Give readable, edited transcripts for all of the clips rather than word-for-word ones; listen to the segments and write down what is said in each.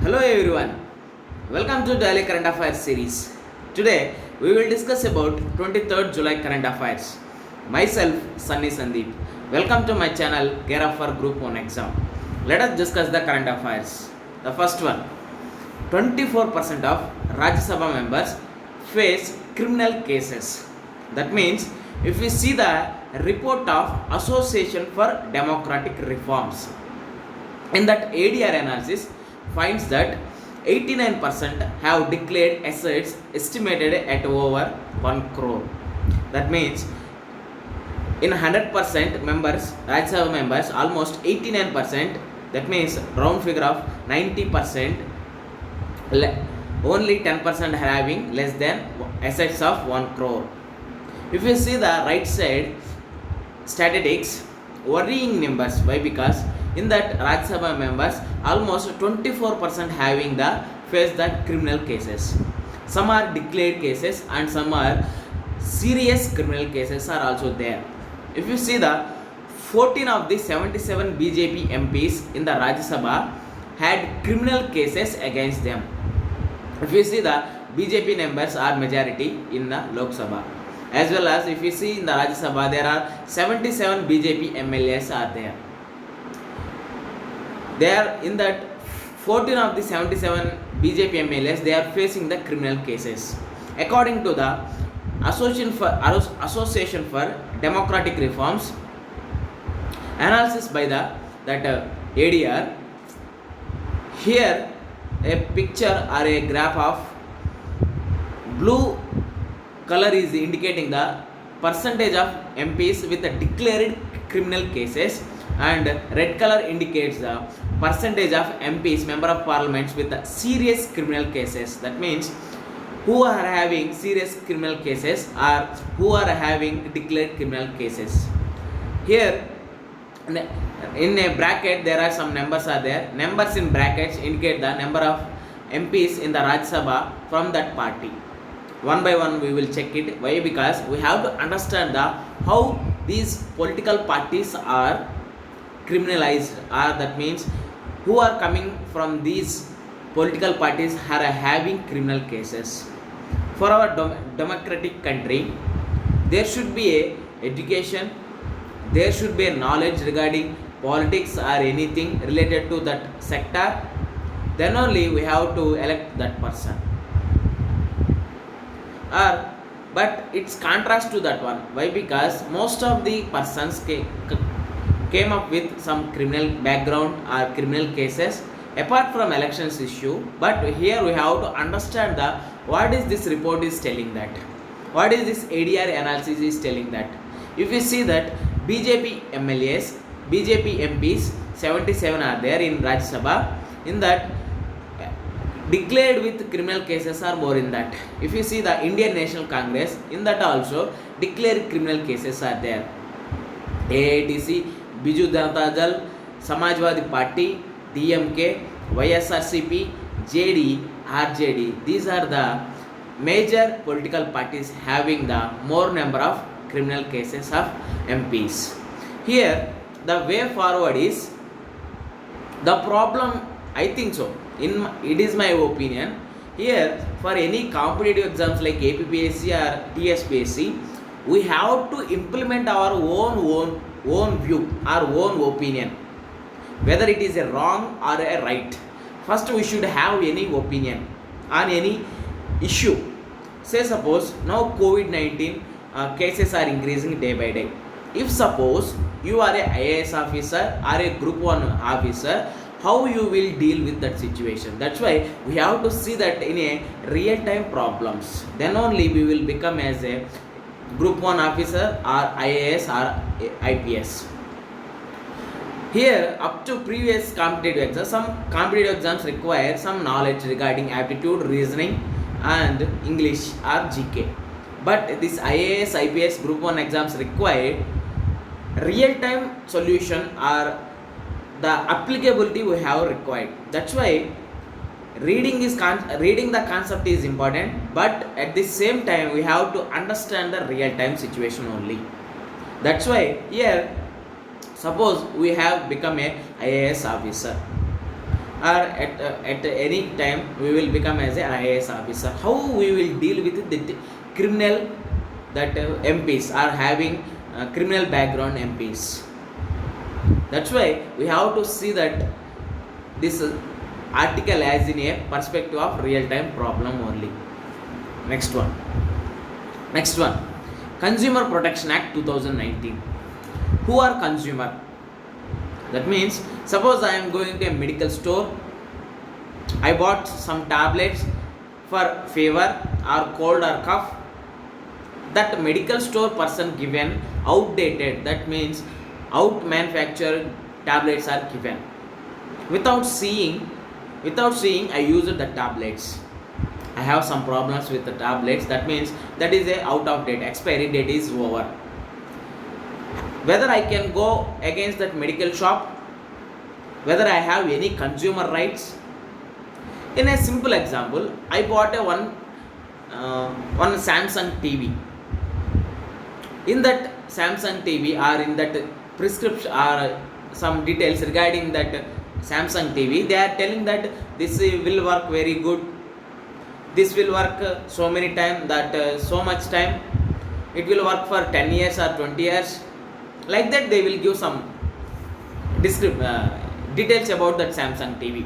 Hello everyone, welcome to Daily Current Affairs series. Today we will discuss about 23rd July current affairs. Myself Sunny Sandeep. Welcome to my channel Gear Up for Group 1 exam. Let us discuss the current affairs. The first one, 24% of Rajya Sabha members face criminal cases. That means if we see the report of Association for Democratic Reforms, in that ADR analysis finds that 89% have declared assets estimated at over 1 crore. That means in 100% members, Rajya Sabha members, almost 89%, that means round figure of 90%, only 10% having less than assets of 1 crore. If you see the right side statistics, worrying numbers. Why? Because in that Rajya Sabha members, almost 24% having the face the criminal cases. Some are declared cases and some are serious criminal cases are also there. If you see the 14 of the 77 BJP MPs in the Rajya Sabha had criminal cases against them. If you see the BJP members are majority in the Lok Sabha. As well as if you see in the Rajya Sabha, there are 77 BJP MLAs are there. They are in that 14 of the 77 BJP MLAs, they are facing the criminal cases. According to the Association for Democratic Reforms analysis by the ADR, here a picture or a graph of blue color is indicating the percentage of MPs with the declared criminal cases, and red color indicates the percentage of MPs, member of parliaments, with the serious criminal cases. That means who are having serious criminal cases or who are having declared criminal cases. Here in a bracket there are some numbers are there. Numbers in brackets indicate the number of MPs in the Rajya Sabha from that party. One by one we will check it. Why? Because we have to understand the how these political parties are criminalized, or that means who are coming from these political parties are having criminal cases. For our democratic country, there should be a education, there should be a knowledge regarding politics or anything related to that sector. Then only we have to elect that person. But it's contrast to that one. Why? Because most of the persons came up with some criminal background or criminal cases apart from elections issue. But here we have to understand the what is this report is telling that, what is this ADR analysis is telling that. If you see that BJP MLAs, BJP MPs 77 are there in Rajya Sabha, in that declared with criminal cases are more in that. If you see the Indian National Congress, in that also declared criminal cases are there. AITC, Biju Janata Dal, Samajwadi Party, DMK, YSRCP, JD, RJD. These are the major political parties having the more number of criminal cases of MPs. Here the way forward is the problem, I think so. It is my opinion. Here for any competitive exams like APPSC or TSPSC, we have to implement our own view, our own opinion, whether it is a wrong or a right. First we should have any opinion on any issue. Say suppose now COVID-19 cases are increasing day by day. If suppose you are a IAS officer or a group 1 officer, how you will deal with that situation? That's why we have to see that in a real time problems. Then only we will become as a group 1 officer or IAS or IPS. Here up to previous competitive exams, some competitive exams require some knowledge regarding aptitude, reasoning and English or GK. But this IAS, IPS group 1 exams require real time solution or the applicability we have required. That's why reading the concept is important, but at the same time we have to understand the real time situation only. That's why here suppose we have become a IAS officer. or at any time we will become as a IAS officer. How we will deal with the criminal that MPs are having criminal background MPs. That's why we have to see that this article as in a perspective of real time problem only. Next one. Next one. Consumer Protection Act 2019. Who are consumer? That means suppose I am going to a medical store. I bought some tablets for fever or cold or cough. That medical store person given outdated, that means out manufactured tablets are given. Without seeing I used the tablets. I have some problems with the tablets. That means that is a out of date, expiry date is over. Whether I can go against that medical shop, whether I have any consumer rights. In a simple example, I bought a one Samsung TV. In that Samsung TV or in that prescription or some details regarding that Samsung TV, they are telling that this will work very good. This will work so many time, that so much time. It will work for 10 years or 20 years. Like that they will give some details about that Samsung TV.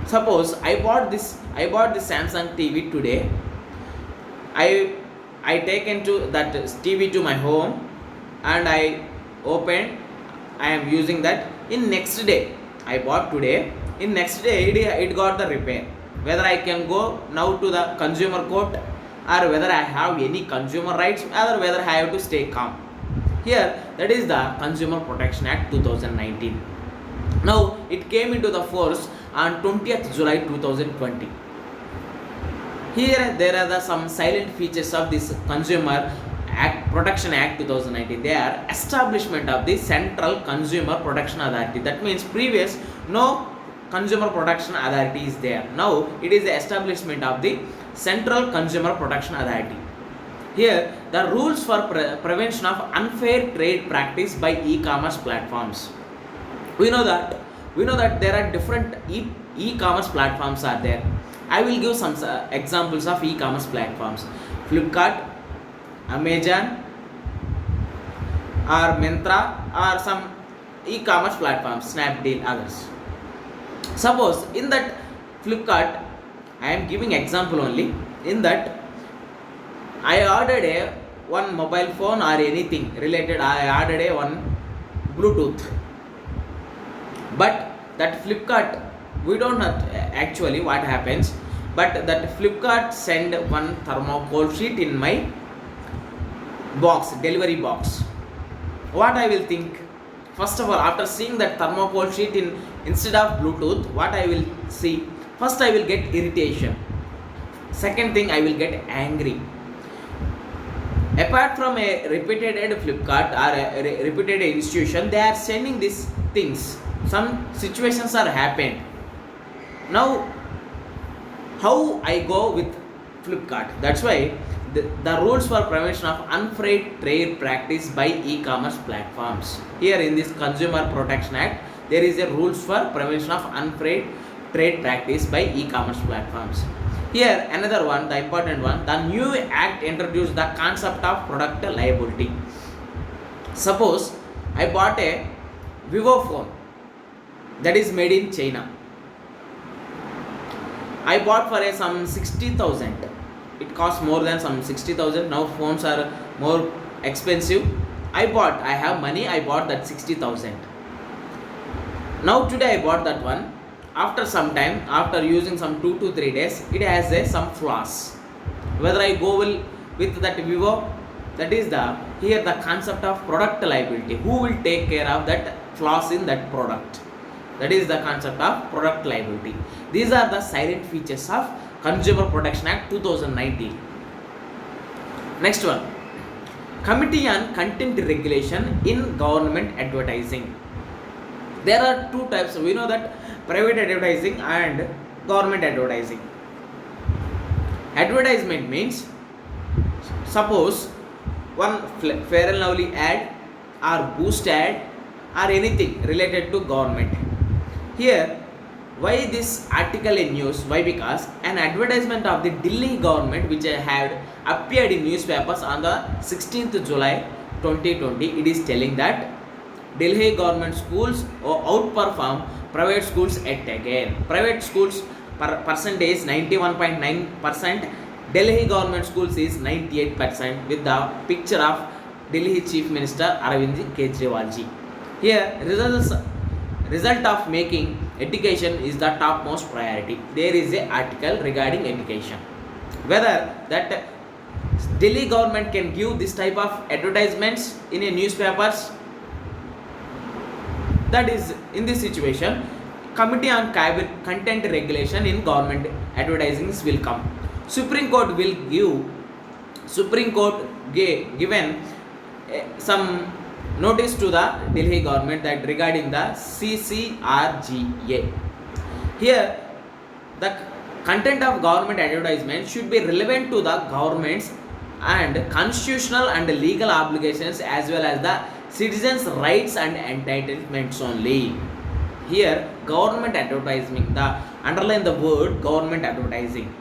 Suppose I bought this Samsung TV today. I taken to that TV to my home and I opened. I am using that. In next day, I bought today. In next day, it got the repair. Whether I can go now to the consumer court or whether I have any consumer rights or whether I have to stay calm. Here, that is the Consumer Protection Act 2019. Now, it came into the force on 20th July 2020. Here, there are some silent features of this Consumer Protection Act 2019. They are establishment of the Central Consumer Protection Authority. That means previous no Consumer Protection Authority is there. Now, it is the establishment of the Central Consumer Protection Authority. Here, the rules for prevention of unfair trade practice by e-commerce platforms. We know that there are different e-commerce platforms are there. I will give some examples of e-commerce platforms. Flipkart, Amazon, or Myntra, or some e-commerce platforms, Snapdeal, others. Suppose in that Flipkart, I am giving example only. In that, I ordered one mobile phone or anything related. I ordered one Bluetooth. But that Flipkart, we don't know actually what happens. But that Flipkart send one thermocol sheet in my box, delivery box. What I will think? First of all, after seeing that thermocol sheet instead of Bluetooth, what I will see? First, I will get irritation. Second thing, I will get angry. Apart from a repeated Flipkart or a repeated institution, they are sending these things. Some situations are happened. Now, how I go with Flipkart? That's why the rules for prevention of unfair trade practice by e-commerce platforms. Here in this Consumer Protection Act, there is a rules for prevention of unfair trade practice by e-commerce platforms. Here another one, the important one, the new act introduced the concept of product liability. Suppose I bought a Vivo phone that is made in China. I bought for some 60,000. It costs more than some 60,000. Now phones are more expensive. I have money, I bought that 60,000. Now today I bought that one. After some time, after using some 2 to 3 days, it has some flaws. Whether I go with that Vivo, that is here the concept of product liability. Who will take care of that flaws in that product? That is the concept of product liability. These are the silent features of Consumer Protection Act 2019. Next one, Committee on Content Regulation in Government Advertising. There are two types. We know that private advertising and government advertising. Advertisement means, suppose one Fair and Lovely ad or Boost ad or anything related to government. Here Why this article in news? Why? Because an advertisement of the Delhi government which had appeared in newspapers on the 16th July 2020, it is telling that Delhi government schools outperform private schools yet again. Private schools percentage 91.9%. Delhi government schools is 98% with the picture of Delhi Chief Minister Arvind Kejriwal ji. Here result of making education is the topmost priority. There is a article regarding education. Whether that Delhi government can give this type of advertisements in a newspapers, that is in this situation committee on content regulation in government advertisings will come. Supreme Court will given some notice to the Delhi government that regarding the CCRGA. Here the content of government advertisement should be relevant to the government's and constitutional and legal obligations as well as the citizens' rights and entitlements only. Here government advertising, the underline the word government advertising.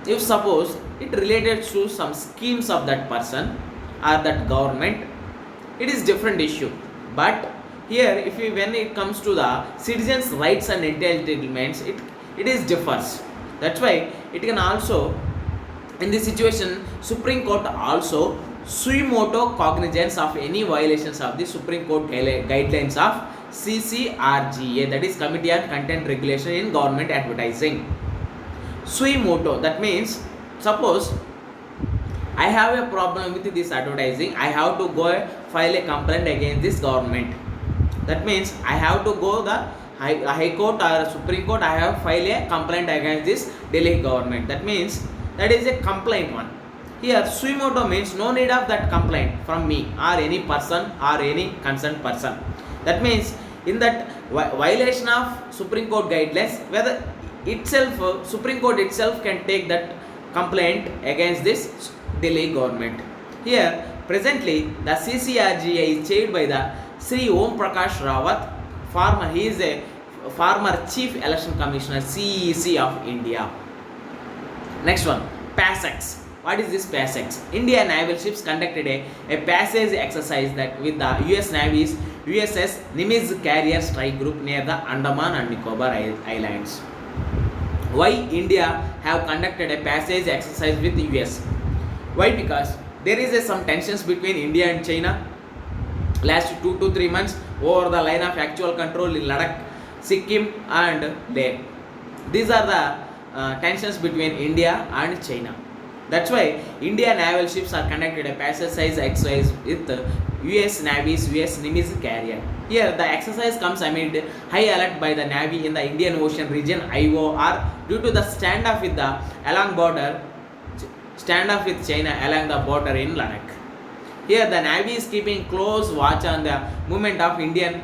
If suppose it related to some schemes of that person or that government, it is different issue. But here if we, when it comes to the citizens' rights and entitlements, it is differs. That's why it can also, in this situation, Supreme Court also sui moto cognizance of any violations of the Supreme Court guidelines of CCRGA, that is Committee on Content Regulation in Government Advertising. Sui moto, that means suppose I have a problem with this advertising, I have to go file a complaint against this government. That means I have to go the High Court or Supreme Court, I have file a complaint against this Delhi government. That means that is a complaint one. Here sui moto means no need of that complaint from me or any person or any concerned person. That means in that violation of Supreme Court guidelines, whether itself Supreme Court itself can take that complaint against this Delhi government. Here presently the CCRGA is chaired by the Sri Om Prakash Rawat. He is a former Chief Election Commissioner CEC of India. Next one, PASEX. What is this PASEX? Indian naval ships conducted a passage exercise that with the US Navy's USS Nimitz carrier strike group near the Andaman and Nicobar Islands. Why India have conducted a passage exercise with the US? Why? Because there is some tensions between India and China last 2 to 3 months over the line of actual control in Ladakh, Sikkim and Leh. These are the tensions between India and China. That's why Indian naval ships are conducted a passage exercise with US Navy's US Nimitz carrier. Here the exercise comes amid high alert by the Navy in the Indian Ocean region IOR due to the standoff with China along the border in Ladakh. Here the Navy is keeping close watch on the movement of Indian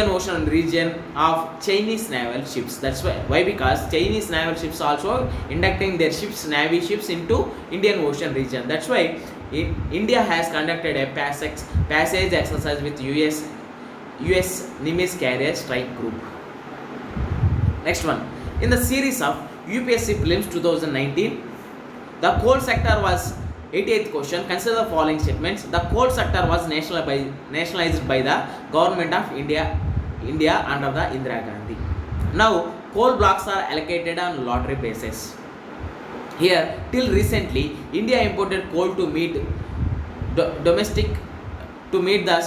Ocean region of Chinese naval ships. That's why because Chinese naval ships also inducting their ships, Navy ships into Indian Ocean region. That's why India has conducted a passage exercise with US Nimitz carrier strike group. Next one, in the series of UPSC prelims 2019, the coal sector was 88th question. Consider the following statements. The coal sector was nationalized by the government of India under the Indira Gandhi. Now, coal blocks are allocated on lottery basis. Here, till recently, India imported coal to meet the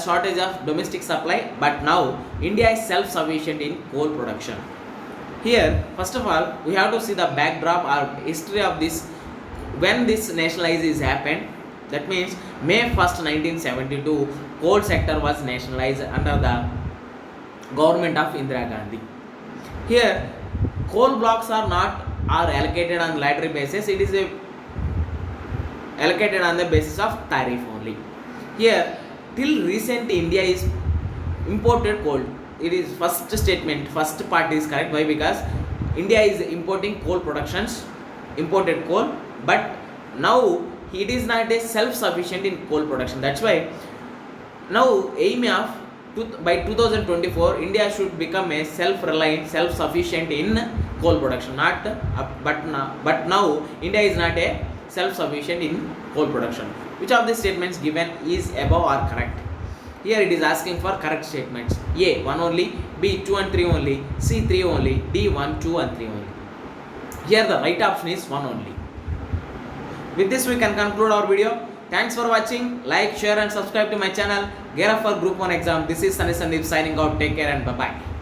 shortage of domestic supply, but now India is self-sufficient in coal production. Here, first of all, we have to see the backdrop or history of this. When this nationalization is happened, that means May 1st 1972, coal sector was nationalized under the government of Indira Gandhi. Here coal blocks are allocated on lottery basis, it is allocated on the basis of tariff only. Here till recent India is imported coal. It is first statement, first part is correct. Why? Because India is importing coal productions, imported coal, but now it is not a self-sufficient in coal production. That's why now aim of by 2024, India should become a self-reliant, self-sufficient in coal production. But now India is not a self-sufficient in coal production. Which of the statements given is above or correct? Here it is asking for correct statements. A 1 only, B 2 and 3 only, C 3 only, D 1, 2 and 3 only. Here the right option is 1 only. With this we can conclude our video. Thanks for watching. Like, share and subscribe to my channel. Gear up for Group 1 exam. This is Sunny Sandeep signing out. Take care and bye bye.